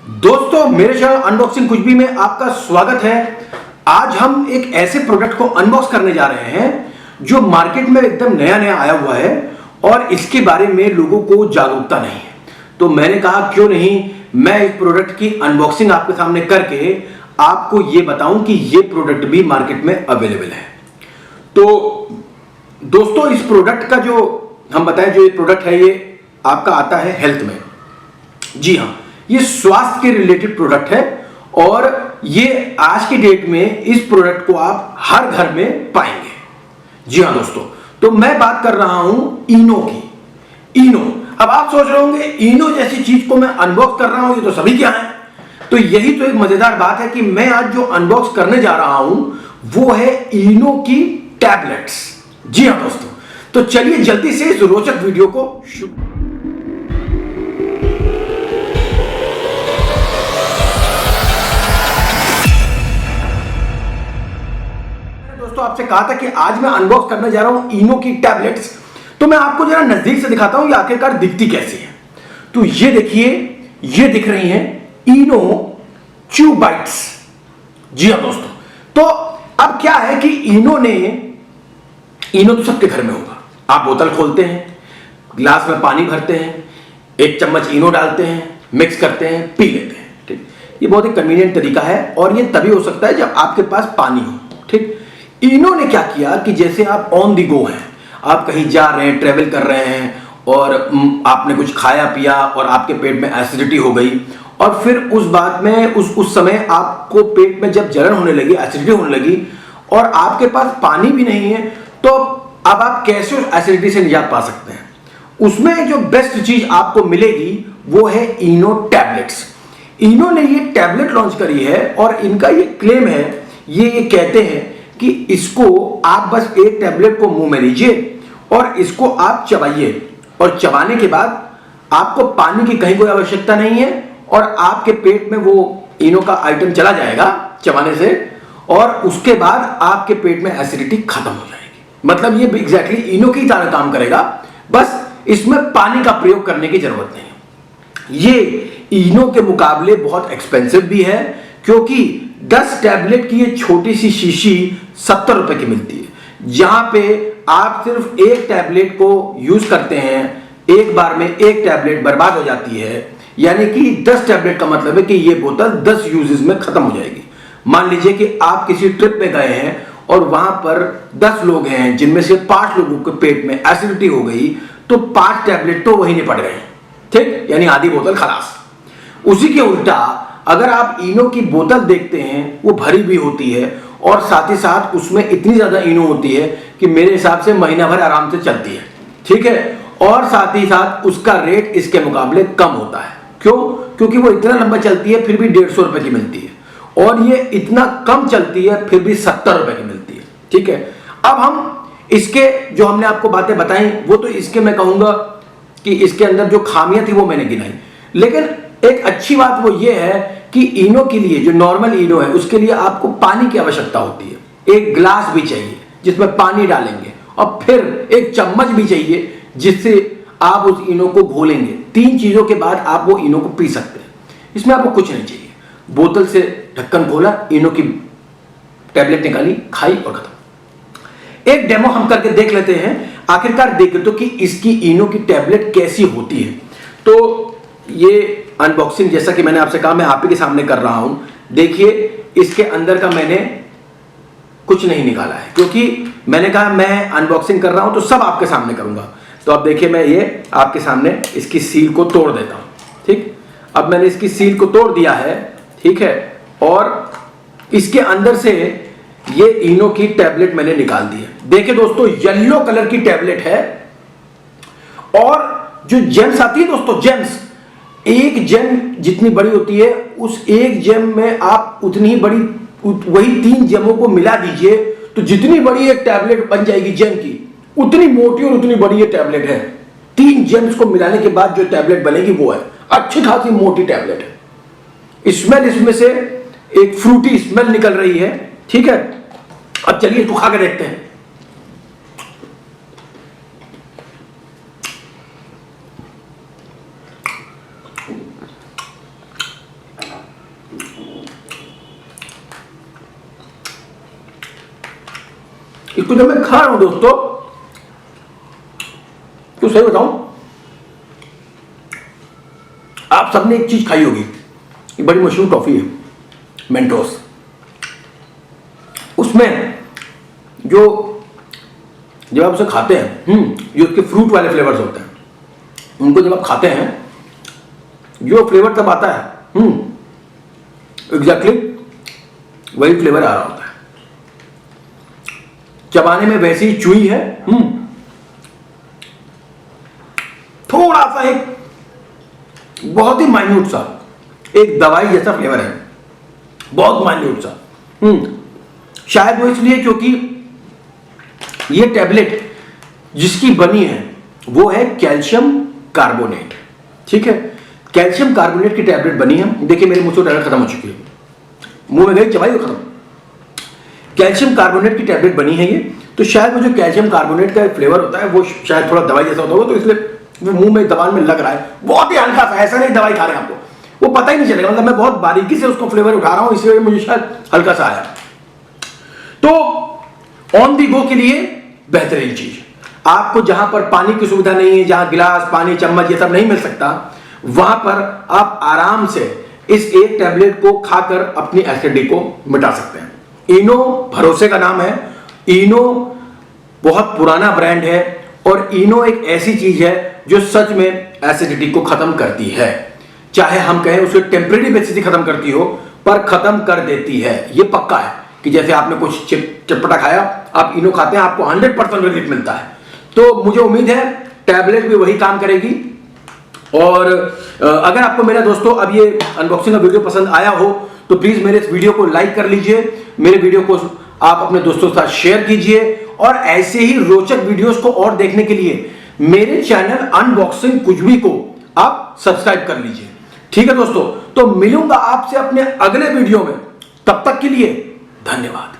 दोस्तों मेरे channel unboxing कुछ भी में आपका स्वागत है। आज हम एक ऐसे प्रोडक्ट को अनबॉक्स करने जा रहे हैं जो मार्केट में एकदम नया नया आया हुआ है और इसके बारे में लोगों को जागरूकता नहीं है। तो मैंने कहा क्यों नहीं मैं इस प्रोडक्ट की अनबॉक्सिंग आपके सामने करके आपको ये बताऊं कि ये प्रोडक्ट भी मार्केट में अवेलेबल है। तो दोस्तों इस प्रोडक्ट का जो हम बताएं, जो ये प्रोडक्ट है ये आपका आता है हेल्थ में। जी हाँ, ये स्वास्थ्य के रिलेटेड प्रोडक्ट है और ये आज की डेट में इस प्रोडक्ट को आप हर घर में पाएंगे। जी हाँ दोस्तों, तो मैं बात कर रहा हूं इनो की। इनो, अब आप सोच रहे होंगे इनो जैसी चीज को मैं अनबॉक्स कर रहा हूं, ये तो सभी क्या है। तो यही तो एक मजेदार बात है कि मैं आज जो अनबॉक्स करने जा रहा हूं वो है इनो की टैबलेट्स। जी हाँ दोस्तों, तो चलिए जल्दी से इस रोचक वीडियो को शुरू। दोस्तों आपसे कहा था कि आज मैं अनबॉक्स करने जा रहा हूं इनो की टैबलेट्स। तो मैं आपको जरा नजदीक से दिखाता हूं ये आखिरकार दिखती कैसी है। तो ये देखिए, ये दिख रही हैं इनो च्यू बाइट्स। जी हां दोस्तों, तो अब क्या है कि इनो तो सबके घर में होगा। आप बोतल खोलते हैं, ग्लास में पानी भरते हैं, एक चम्मच इनो डालते हैं, मिक्स करते हैं, पी लेते हैं। ठीक, ये बहुत ही कन्वीनियंट तरीका है और ये तभी हो सकता है जब आपके पास पानी हो। ठीक, इनो ने क्या किया कि जैसे आप ऑन दी गो हैं, आप कहीं जा रहे हैं, ट्रेवल कर रहे हैं और आपने कुछ खाया पिया और आपके पेट में एसिडिटी हो गई और फिर उस बात में उस समय आपको पेट में जब जलन होने लगी, एसिडिटी होने लगी और आपके पास पानी भी नहीं है, तो अब आप कैसे उस एसिडिटी से निजात पा सकते हैं। उसमें जो बेस्ट चीज आपको मिलेगी वो है इनो टैबलेट्स। इनो ने ये टैबलेट लॉन्च करी है और इनका ये क्लेम है, ये कहते हैं कि इसको आप बस एक टैबलेट को मुंह में लीजिए और इसको आप चबाइए और चबाने के बाद आपको पानी की कहीं कोई आवश्यकता नहीं है और आपके पेट में वो इनो का आइटम चला जाएगा चबाने से और उसके बाद आपके पेट में एसिडिटी खत्म हो जाएगी। मतलब ये एग्जैक्टली इनो की तरह काम करेगा, बस इसमें पानी का प्रयोग करने की जरूरत नहीं। ये इनो के मुकाबले बहुत एक्सपेंसिव भी है क्योंकि 10 टैबलेट की ये छोटी सी शीशी 70 रुपए की मिलती है। जहां पे आप सिर्फ एक टैबलेट को यूज करते हैं, एक बार में एक टैबलेट बर्बाद हो जाती है, यानी कि 10 टैबलेट का मतलब है कि ये बोतल 10 यूजेस में खत्म हो जाएगी। मान लीजिए कि आप किसी ट्रिप पे गए हैं और वहां पर 10 लोग हैं जिनमें से 5 लोगों के पेट में एसिडिटी हो गई, तो 5 टैबलेट तो वहीं निपट गए। ठीक, यानी आधी बोतल खलास। उसी के उल्टा अगर आप इनो की बोतल देखते हैं, वो भरी भी होती है और साथ ही साथ उसमें इतनी ज्यादा इनो होती है कि मेरे हिसाब से महीना भर आराम से चलती है। ठीक है, और साथ ही साथ उसका रेट इसके मुकाबले कम होता है। क्यों? क्योंकि वो इतना लंबा चलती है फिर भी 150 रुपए की मिलती है और ये इतना कम चलती है फिर भी 70 रुपए की मिलती है। ठीक है, अब हम इसके जो हमने आपको बातें बताई वो तो इसके मैं कहूंगा कि इसके अंदर जो खामियां थी वो मैंने गिनाई, लेकिन एक अच्छी बात वो ये है कि इनो के लिए, जो नॉर्मल इनो है उसके लिए आपको पानी की आवश्यकता होती है। एक ग्लास भी चाहिए जिसमें पानी डालेंगे और फिर एक चम्मच भी चाहिए जिससे आप उस इनो को घोलेंगे। 3 चीजों के बाद आप वो इनो को पी सकते हैं। इसमें आपको कुछ नहीं चाहिए, बोतल से ढक्कन खोला, इनो की टैबलेट निकाली, खाई और खत्म। एक डेमो हम करके देख लेते हैं, आखिरकार देख तो कि इसकी इनो की टैबलेट कैसी होती है। तो ये अनबॉक्सिंग जैसा कि मैंने आपसे कहा मैं आप ही के सामने कर रहा हूं। देखिए इसके अंदर का मैंने कुछ नहीं निकाला है क्योंकि मैंने कहा मैं अनबॉक्सिंग कर रहा हूं तो सब आपके सामने करूंगा। तो अब देखिए मैं ये आपके सामने इसकी सील को तोड़ देता हूं। ठीक, अब मैंने इसकी सील को तोड़ दिया है। ठीक है, और इसके अंदर से ये इनो की टैबलेट मैंने निकाल दी है। देखिए दोस्तों, येलो कलर की टैबलेट है और जो जेम्स आती है दोस्तों, जेम्स, एक जेम जितनी बड़ी होती है उस एक जेम में आप उतनी ही बड़ी, वही 3 जेमों को मिला दीजिए तो जितनी बड़ी एक टैबलेट बन जाएगी जेम की, उतनी मोटी और उतनी बड़ी ये टैबलेट है। 3 जेम्स को मिलाने के बाद जो टैबलेट बनेगी वो है अच्छी खासी मोटी टैबलेट है। स्मेल इसमें से एक फ्रूटी स्मेल निकल रही है। ठीक है, अब चलिए इसको खा के देखते हैं। इसको जब मैं खा रहा हूं दोस्तों, तो सही बताऊं, आप सबने एक चीज खाई होगी, एक बड़ी मशहूर टॉफी है मेंटोस। उसमें जो जब आप उसे खाते हैं, जो उसके फ्रूट वाले फ्लेवर्स होते हैं, उनको जब आप खाते हैं, जो फ्लेवर तब आता है, एग्जैक्टली वही फ्लेवर आ रहा होता है। चबाने में वैसी ही चुई है, थोड़ा सा एक बहुत ही माइन्यूट सा एक दवाई जैसा फ्लेवर है, बहुत माइन्यूट सा। शायद वो इसलिए क्योंकि ये टैबलेट जिसकी बनी है वो है कैल्शियम कार्बोनेट। ठीक है, कैल्शियम कार्बोनेट की टैबलेट बनी है। देखिए मेरे मुंह से टैबलेट खत्म हो चुकी है, मुंह में गई, चबाई, खत्म। कैल्शियम कार्बोनेट की टैबलेट बनी है ये, तो शायद वो जो कैल्शियम कार्बोनेट का फ्लेवर होता है वो शायद थोड़ा दवाई जैसा होता होगा, तो इसलिए वो मुंह में दबान में लग रहा है। बहुत ही हल्का सा, ऐसा नहीं दवाई खा रहे हैं आपको, वो पता ही नहीं चलेगा, मतलब मैं बहुत बारीकी से उसको फ्लेवर उठा रहा हूं, इसलिए मुझे शायद हल्का सा आया। तो ऑन दी गो के लिए बेहतरीन चीज। आपको जहां पर पानी की सुविधा नहीं है, जहां गिलास, पानी, चम्मच ये सब नहीं मिल सकता, वहां पर आप आराम से इस एक टैबलेट को खाकर अपनी एसिडिटी को मिटा सकते हैं। इनो भरोसे का नाम है। इनो बहुत पुराना ब्रांड है और इनो एक ऐसी चीज है जो सच में एसिडिटी को खत्म करती है। चाहे हम कहें उसे टेम्परेरी बेसिस से खत्म करती हो, पर खत्म कर देती है। ये पक्का है कि जैसे आपने कुछ चटपटा खाया, आप इनो खाते हैं, आपको 100% रिलीफ मिलता है। तो मुझे उम्मीद है टैबलेट भी वही काम करेगी। और अगर आपको मेरा दोस्तों अब ये अनबॉक्सिंग का वीडियो पसंद आया हो तो प्लीज मेरे इस वीडियो को लाइक कर लीजिए, मेरे वीडियो को आप अपने दोस्तों के साथ शेयर कीजिए, और ऐसे ही रोचक वीडियोस को और देखने के लिए मेरे चैनल अनबॉक्सिंग कुछ भी को आप सब्सक्राइब कर लीजिए। ठीक है दोस्तों, तो मिलूंगा आपसे अपने अगले वीडियो में, तब तक के लिए धन्यवाद।